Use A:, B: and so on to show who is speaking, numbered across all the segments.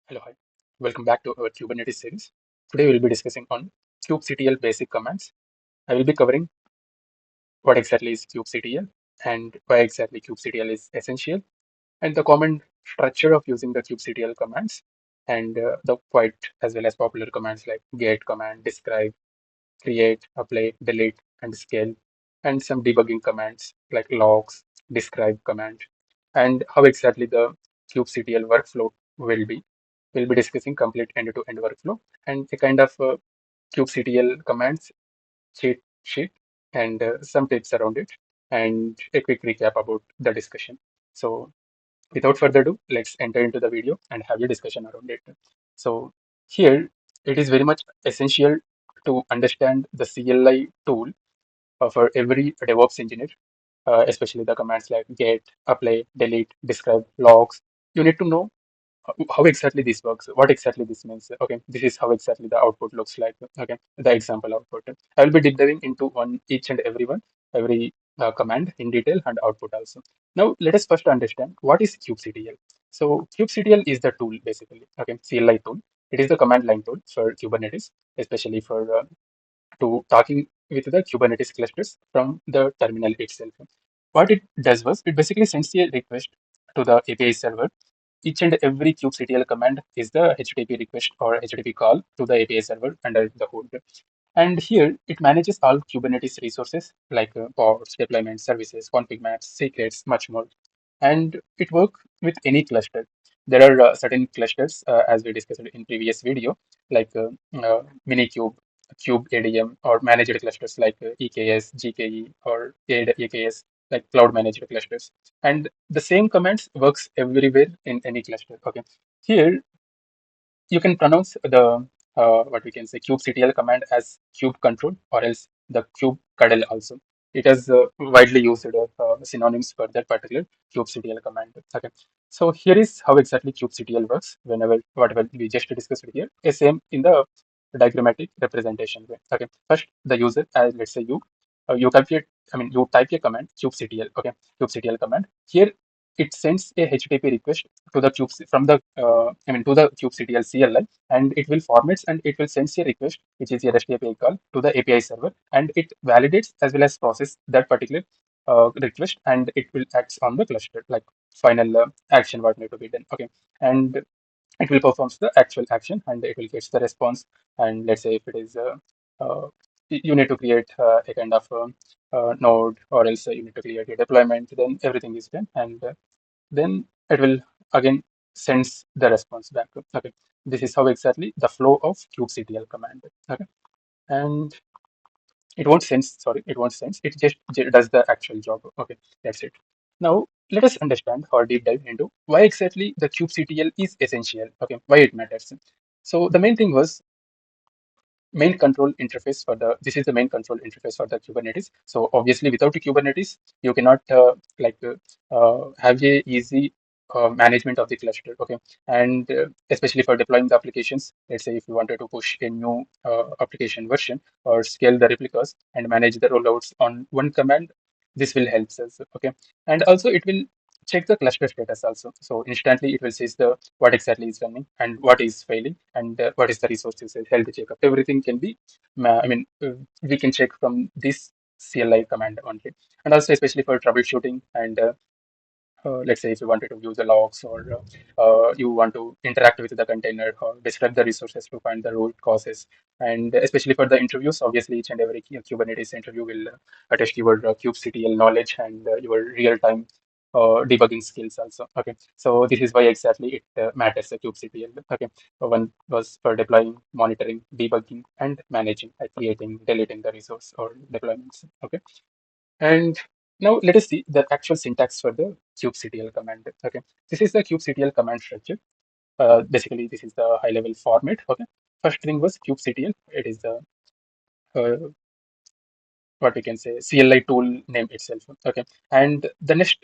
A: Hello, hi. Welcome back to our Kubernetes series. Today we'll be discussing on kubectl basic commands. I will be covering what exactly is kubectl and why exactly kubectl is essential, and the common structure of using the kubectl commands, and the quite as well as popular commands like get command, describe, create, apply, delete, and scale, and some debugging commands like logs, describe command, and how exactly the kubectl workflow will be. We'll be discussing complete end-to-end workflow and a kind of kubectl commands cheat sheet and some tips around it and a quick recap about the discussion. So without further ado, let's enter into the video and have a discussion around it. So here it is very much essential to understand the CLI tool for every DevOps engineer, especially the commands like get, apply, delete, describe, logs. You need to know how exactly this works, what exactly this means. Okay, this is how exactly the output looks like. Okay, the example output. I will be deep diving into one each and every one, every command in detail and output also. Now, let us first understand what is kubectl. So, kubectl is the tool basically. Okay, CLI tool. It is the command line tool for Kubernetes, especially for to talking with the Kubernetes clusters from the terminal itself. What it does was it basically sends a request to the API server. Each and every kubectl command is the HTTP request or HTTP call to the API server under the hood. And here it manages all Kubernetes resources like pods, deployments, services, config maps, secrets, much more. And it works with any cluster. There are certain clusters, as we discussed in previous video, like Minikube, Cube ADM, or managed clusters like EKS, GKE, or AKS, like cloud managed clusters. And the same commands works everywhere in any cluster. Okay, here you can pronounce the what we can say kubectl command as kube control or else the kubectl also. It has widely used synonyms for that particular kubectl command. Okay, so here is how exactly kubectl works. Whenever whatever we just discussed here is same in the diagrammatic representation way. Okay, first the user, as let's say you calculate, I mean you type a command kubectl. Okay, kubectl command here it sends a HTTP request to the from the to the kubectl CLI, and it will formats and it will send a request which is a REST API call to the API server, and it validates as well as process that particular request, and it will act on the cluster like final action what need to be done. Okay, and it will perform the actual action and it will get the response. And let's say if it is you need to create a kind of node or else you need to create a deployment, then everything is done, and then it will again sends the response back. Okay, this is how exactly the flow of kubectl command. Okay, and it won't sense, it just does the actual job. Okay, that's it. Now let us understand or deep dive into why exactly the kubectl is essential. Okay, why it matters. So the main thing was main control interface for the this is the main control interface for the Kubernetes. So obviously without a Kubernetes you cannot have a easy management of the cluster. Okay, and especially for deploying the applications, let's say if you wanted to push a new application version or scale the replicas and manage the rollouts on one command, this will help us. Okay, and also it will check the cluster status also. So instantly it will say the what exactly is running and what is failing and what is the resource usage, health checkup. Everything can be, we can check from this CLI command only. And also especially for troubleshooting and let's say if you wanted to view the logs or you want to interact with the container or describe the resources to find the root causes. And especially for the interviews, obviously each and every Kubernetes interview will attest your kubectl knowledge and your real-time debugging skills also. Okay, so this is why exactly it matters, the kubectl. Okay, one was for deploying, monitoring, debugging, and managing, like creating, deleting the resource or deployments. Okay, and now let us see the actual syntax for the kubectl command. Okay, this is the kubectl command structure. Basically, this is the high-level format. Okay, first thing was kubectl. It is the uh, what we can say CLI tool name itself. Okay, and the next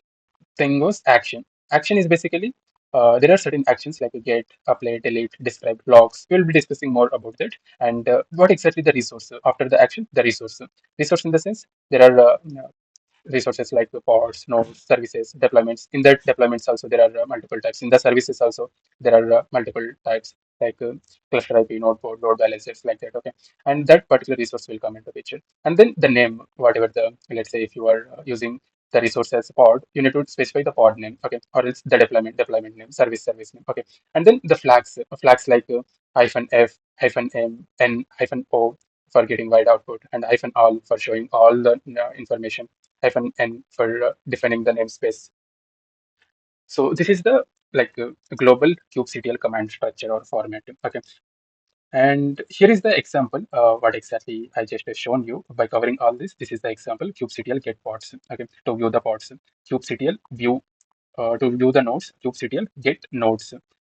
A: thing was action. Action is basically there are certain actions like get, apply, delete, describe, logs. We'll be discussing more about that. And what exactly the resource after the action? The resource. Resource in the sense there are resources like the pods, nodes, services, deployments. In that deployments also there are multiple types. In the services also there are multiple types like cluster IP, node port, load balancers like that. Okay, and that particular resource will come into picture. And then the name, whatever the, let's say if you are using the resource as pod, you need to specify the pod name. Okay, or else the deployment name, service name. Okay, and then the flags like hyphen f, hyphen m, n, hyphen o for getting wide output, and hyphen all for showing all the information, hyphen n for defining the namespace. So this is the like global kubectl command structure or format. Okay, and here is the example. What exactly I just shown you by covering all this. This is the example kubectl get pods. Okay, to view the pods, kubectl view to view the nodes, kubectl get nodes,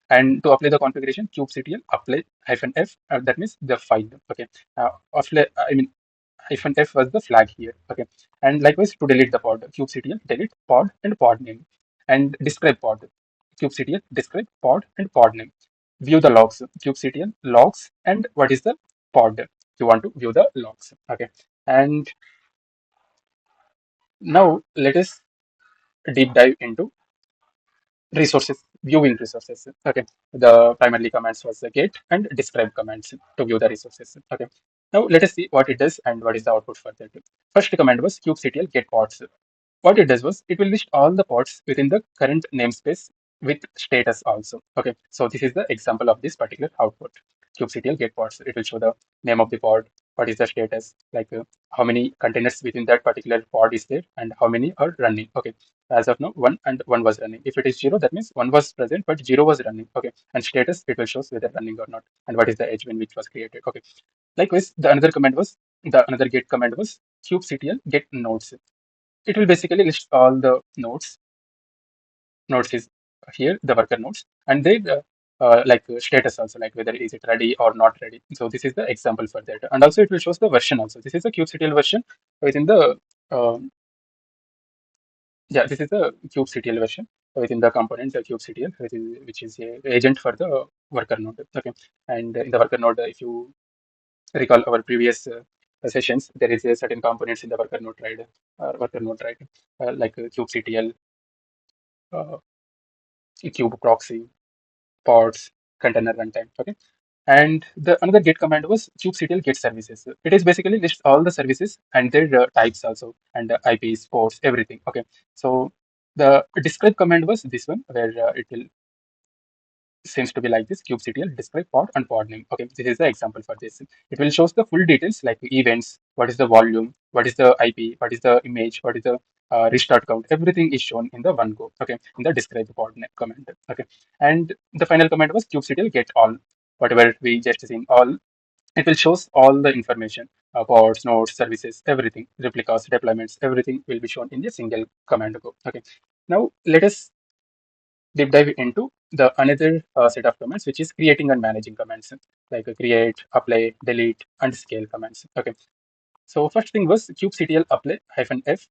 A: and to apply the configuration, kubectl apply hyphen f. That means the file. Okay, apply, I mean hyphen f was the flag here. Okay, and likewise to delete the pod, kubectl delete pod and pod name, and describe pod, kubectl describe pod and pod name. View the logs, kubectl logs, and what is the pod? You want to view the logs. Okay, and now let us deep dive into resources, viewing resources. Okay, the primarily commands was the get and describe commands to view the resources. Okay, now let us see what it does and what is the output for that. First command was kubectl get pods. What it does was it will list all the pods within the current namespace with status also. Okay, so this is the example of this particular output. Kubectl get pods. It will show the name of the pod, what is the status, like how many containers within that particular pod is there, and how many are running. Okay, as of now, one and one was running. If it is zero, that means one was present, but zero was running. Okay, and status it will show whether running or not, and what is the edge when which was created. Okay, likewise, the another get command was kubectl get nodes. It will basically list all the nodes. Nodes is here the worker nodes, and they like status also, like whether is it ready or not ready. So this is the example for that, and also it will shows the version also. This is the kubectl version within the uh, yeah, this is the kubectl version within the component the kubectl, which is a agent for the worker node. Okay, and in the worker node, if you recall our previous sessions, there is a certain components in the worker node, right? Like kubectl, uh, kube proxy, pods, container runtime. Okay, and the another get command was kubectl get services. It is basically lists all the services and their types also, and IPs, ports, everything. Okay, so the describe command was this one where it will seems to be like this: kubectl describe pod and pod name. Okay, this is the example for this. It will shows the full details like events, what is the volume, what is the IP, what is the image, what is the restart count. Everything is shown in the one go. Okay, in the describe pod name command. Okay, and the final command was kubectl get all. Whatever we just seen, all it will shows all the information, pods, nodes, services, everything, replicas, deployments, everything will be shown in a single command go. Okay, now let us deep dive into the another set of commands, which is creating and managing commands like create, apply, delete, and scale commands. Okay, so first thing was kubectl apply hyphen f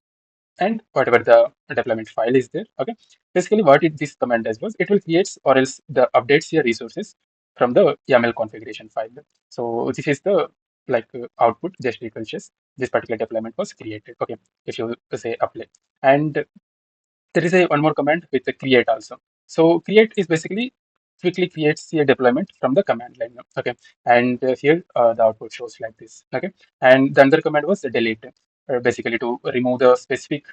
A: and whatever the deployment file is there. Okay, basically what this command does was it will create or else the updates your resources from the YAML configuration file. So this is the like output just equals this particular deployment was created. Okay, if you say apply, and there is a one more command with the create also. So create is basically quickly creates a deployment from the command line. Okay, and here the output shows like this. Okay, and the other command was the delete, basically to remove the specific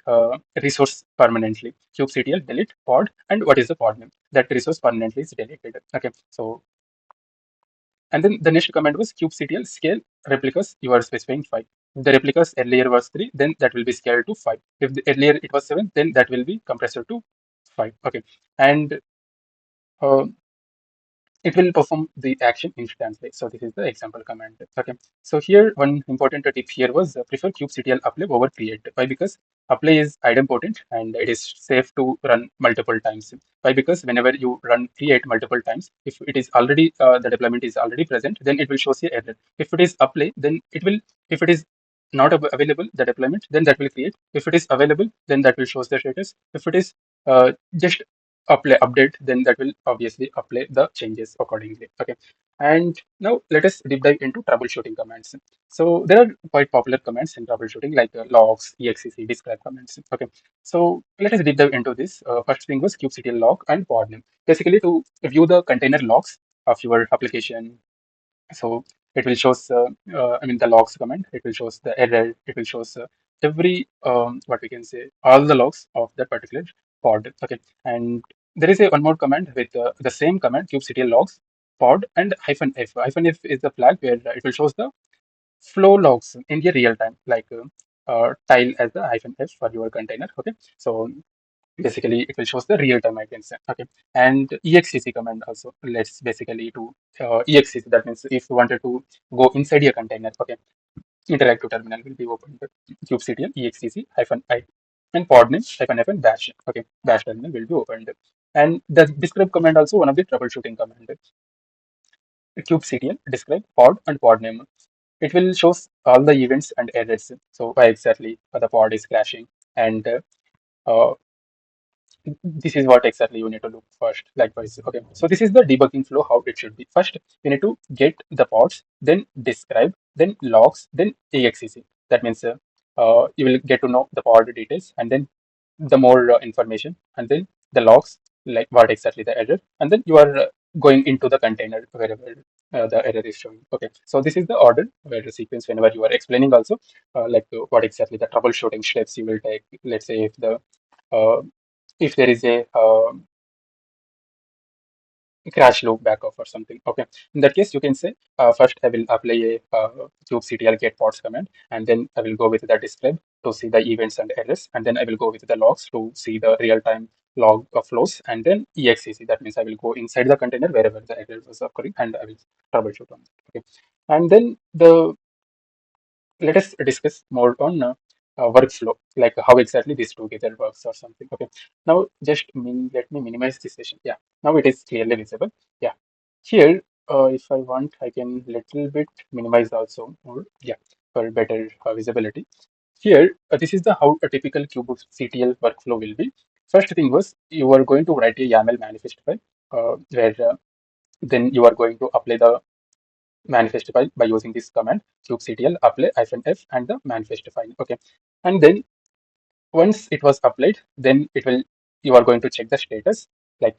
A: resource permanently. Kubectl delete pod, and what is the pod name? That resource permanently is deleted. Okay, so and then the next command was kubectl scale replicas you are specifying 5. If the replicas earlier was 3, then that will be scaled to 5. If earlier it was 7, then that will be compressed to 5. Okay. And uh, it will perform the action instantly. So this is the example command. Okay. So here one important tip here was prefer kubectl apply over create. Why? Because apply is idempotent and it is safe to run multiple times. Why? Because whenever you run create multiple times, if it is already the deployment is already present, then it will show you error. If it is apply, then it will. If it is not available the deployment, then that will create. If it is available, then that will show the status. If it is just apply update, then that will obviously apply the changes accordingly. Okay, And now let us deep dive into troubleshooting commands. So there are quite popular commands in troubleshooting like logs, exec, describe commands. Okay, so let us deep dive into this. First thing was kubectl log and pod name. Basically, to view the container logs of your application, so it will shows I mean the logs command, it will shows the error, it will shows every what we can say, all the logs of that particular pod. Okay, and there is a one more command with the same command kubectl logs pod and hyphen f. Hyphen f is the flag where it will shows the flow logs in the real time, like tile as the hyphen f for your container. Okay, so basically it will shows the real time I can say. Okay, and exec command also, let's basically to exec, that means if you wanted to go inside your container. Okay, interactive terminal will be opened with kubectl exec hyphen I and pod name hyphen hyphen dash. Okay, dash terminal will be opened. And the describe command also one of the troubleshooting command. Kubectl describe pod and pod name, it will shows all the events and errors, so why exactly the pod is crashing, and uh, this is what exactly you need to look first. Likewise, okay. So this is the debugging flow, how it should be. First, you need to get the pods, then describe, then logs, then exec. That means you will get to know the pod details, and then the more information, and then the logs, like what exactly the error, and then you are going into the container wherever the error is showing. Okay. So this is the order where the sequence whenever you are explaining also, what exactly the troubleshooting steps you will take. Let's say uh, if there is a crash loop backup or something. Okay, in that case, you can say first I will apply a kubectl get pods command, and then I will go with the describe to see the events and errors, and then I will go with the logs to see the real time log of flows, and then exec. That means I will go inside the container wherever the error was occurring, and I will troubleshoot on it. Okay, and then the let us discuss more on workflow, like how exactly this together works or something. Okay, now just let me minimize this session. Yeah, now it is clearly visible. Yeah, here if I want, I can little bit minimize also, or yeah, for better visibility. Here, this is the how a typical kubectl workflow will be. First thing was you are going to write a YAML manifest file, where then you are going to apply the manifest file by using this command kubectl apply -f and the manifest file. Okay, and then once it was applied, then it will, you are going to check the status, like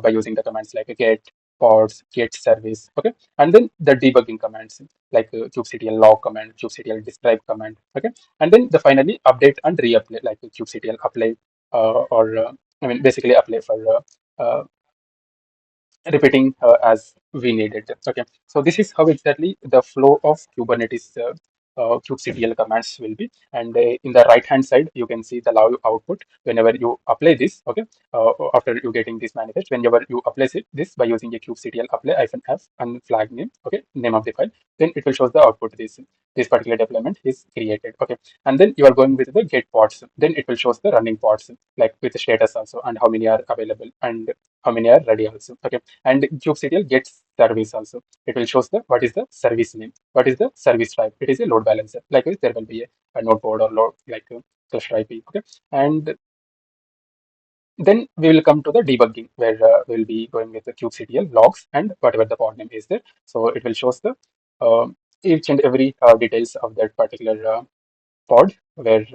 A: by using the commands like get pods, get service. Okay, and then the debugging commands like kubectl log command, kubectl describe command. Okay, and then the finally update and reapply like kubectl apply or I mean basically apply for repeating as we need it. Okay, so this is how exactly the flow of Kubernetes kubectl commands will be. And in the right hand side, you can see the log output whenever you apply this. Okay, after you getting this manifest, whenever you apply this by using a kubectl apply -f and flag name. Okay, name of the file, then it will show the output. This particular deployment is created. Okay, and then you are going with the get pods. Then it will show the running pods like with the status also, and how many are available and how many are ready also. Okay, and kubectl gets service also. It will shows the what is the service name, what is the service type. It is a load balancer. Likewise, there will be a node pod or load like cluster IP. Okay, and then we will come to the debugging where we'll be going with the kubectl logs and whatever the pod name is there. So it will shows the each and every details of that particular pod where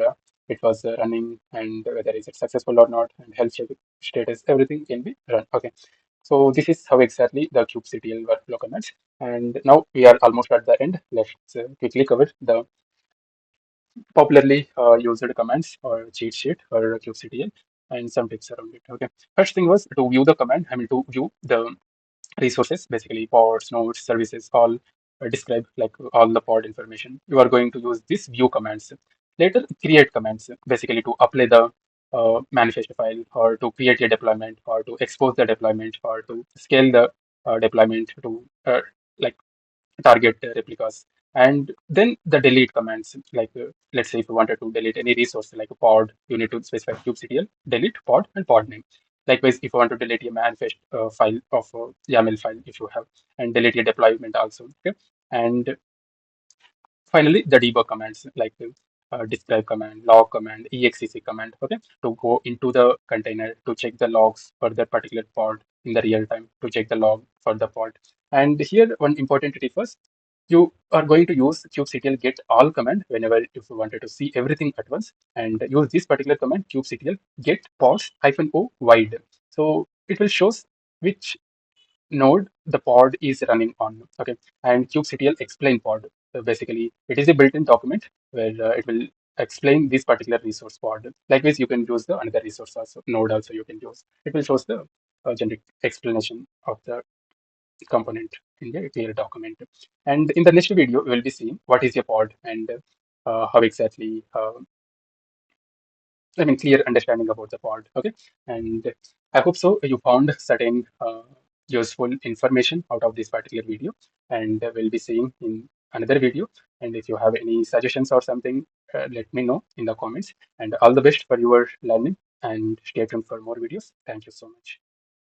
A: it was running, and whether is it successful or not, and health check status, everything can be run. Okay, so this is how exactly the kubectl workflow commands. And now we are almost at the end. Let's quickly cover the popularly used commands or cheat sheet or kubectl and some tips around it. Okay, first thing was to view the command. I mean to view the resources, basically pods, nodes, services, all describe like all the pod information. You are going to use this view commands. Later, create commands, basically to apply the manifest file, or to create a deployment, or to expose the deployment, or to scale the deployment to like target replicas. And then the delete commands, like let's say if you wanted to delete any resource like a pod, you need to specify kubectl delete pod and pod name. Likewise, if you want to delete a manifest file of YAML file if you have, and delete a deployment also. Okay, and finally, the debug commands like describe command, log command, exec command. Okay, to go into the container to check the logs for that particular pod, in the real time to check the log for the pod. And here one important tip first, you are going to use kubectl get all command whenever if you wanted to see everything at once, and use this particular command kubectl get pods -o wide. So it will shows which node the pod is running on. Okay, and kubectl explain pod. So basically, it is a built-in document where it will explain this particular resource pod. Likewise, you can use the another resource also node also you can use. It will shows the generic explanation of the component in the clear document. And in the next video, we will be seeing what is a pod and how exactly clear understanding about the pod. Okay, and I hope so. You found certain useful information out of this particular video, and we'll be seeing in another video. And if you have any suggestions or something, let me know in the comments. And all the best for your learning. And stay tuned for more videos. Thank you so much.